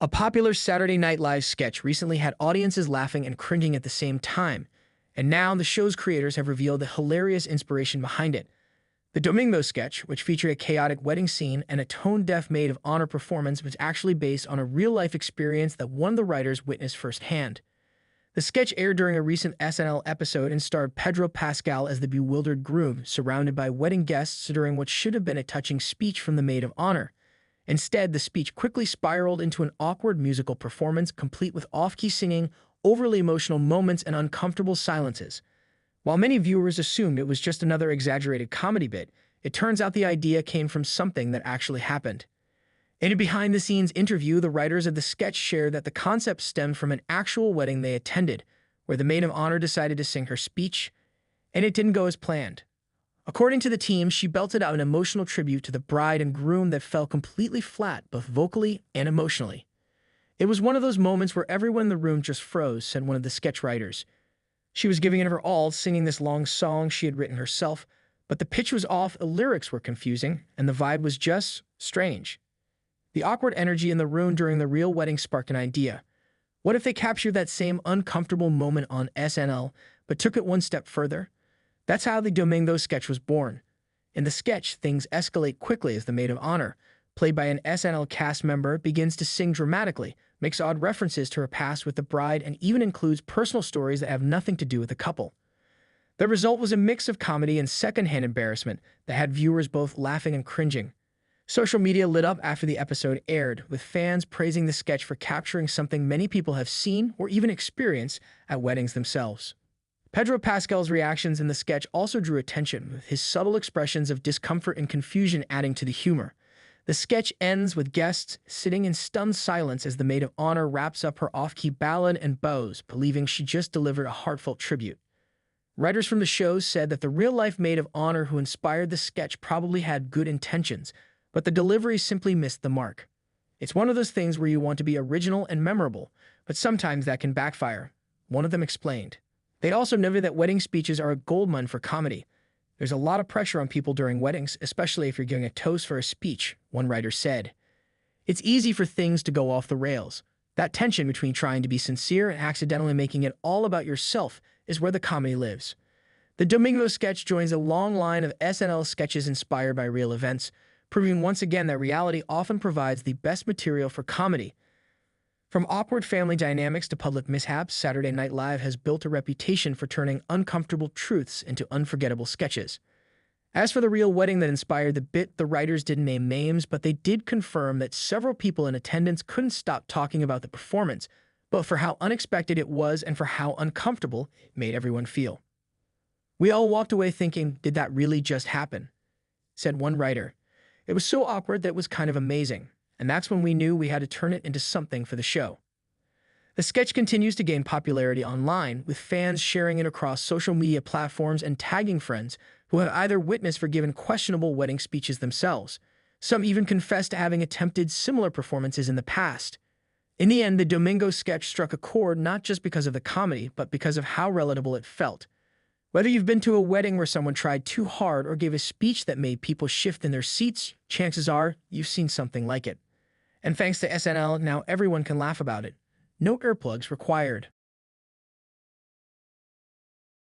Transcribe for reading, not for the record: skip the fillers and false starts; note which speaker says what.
Speaker 1: A popular Saturday Night Live sketch recently had audiences laughing and cringing at the same time, and now the show's creators have revealed the hilarious inspiration behind it. The Domingo sketch, which featured a chaotic wedding scene and a tone-deaf maid of honor performance, was actually based on a real-life experience that one of the writers witnessed firsthand. The sketch aired during a recent SNL episode and starred Pedro Pascal as the bewildered groom, surrounded by wedding guests during what should have been a touching speech from the maid of honor. Instead, the speech quickly spiraled into an awkward musical performance, complete with off-key singing, overly emotional moments, and uncomfortable silences. While many viewers assumed it was just another exaggerated comedy bit, it turns out the idea came from something that actually happened. In a behind-the-scenes interview, the writers of the sketch shared that the concept stemmed from an actual wedding they attended, where the maid of honor decided to sing her speech, and it didn't go as planned. According to the team, she belted out an emotional tribute to the bride and groom that fell completely flat, both vocally and emotionally. "It was one of those moments where everyone in the room just froze," said one of the sketch writers. "She was giving it her all, singing this long song she had written herself, but the pitch was off, the lyrics were confusing, and the vibe was just strange. The awkward energy in the room during the real wedding sparked an idea. What if they captured that same uncomfortable moment on SNL, but took it one step further? That's how the Domingo sketch was born. In the sketch, things escalate quickly as the maid of honor, played by an SNL cast member, begins to sing dramatically, makes odd references to her past with the bride, and even includes personal stories that have nothing to do with the couple. The result was a mix of comedy and secondhand embarrassment that had viewers both laughing and cringing. Social media lit up after the episode aired, with fans praising the sketch for capturing something many people have seen or even experienced at weddings themselves. Pedro Pascal's reactions in the sketch also drew attention, with his subtle expressions of discomfort and confusion adding to the humor. The sketch ends with guests sitting in stunned silence as the maid of honor wraps up her off-key ballad and bows, believing she just delivered a heartfelt tribute. Writers from the show said that the real-life maid of honor who inspired the sketch probably had good intentions, but the delivery simply missed the mark. "It's one of those things where you want to be original and memorable, but sometimes that can backfire," one of them explained. They also noted that wedding speeches are a goldmine for comedy. "There's a lot of pressure on people during weddings, especially if you're giving a toast for a speech," one writer said. "It's easy for things to go off the rails. That tension between trying to be sincere and accidentally making it all about yourself is where the comedy lives." The Domingo sketch joins a long line of SNL sketches inspired by real events, proving once again that reality often provides the best material for comedy. From awkward family dynamics to public mishaps, Saturday Night Live has built a reputation for turning uncomfortable truths into unforgettable sketches. As for the real wedding that inspired the bit, the writers didn't name names, but they did confirm that several people in attendance couldn't stop talking about the performance, both for how unexpected it was and for how uncomfortable it made everyone feel. "We all walked away thinking, did that really just happen?" said one writer. "It was so awkward that it was kind of amazing. And that's when we knew we had to turn it into something for the show." The sketch continues to gain popularity online, with fans sharing it across social media platforms and tagging friends who have either witnessed or given questionable wedding speeches themselves. Some even confess to having attempted similar performances in the past. In the end, the Domingo sketch struck a chord not just because of the comedy, but because of how relatable it felt. Whether you've been to a wedding where someone tried too hard or gave a speech that made people shift in their seats, chances are you've seen something like it. And thanks to SNL, now everyone can laugh about it. No earplugs required.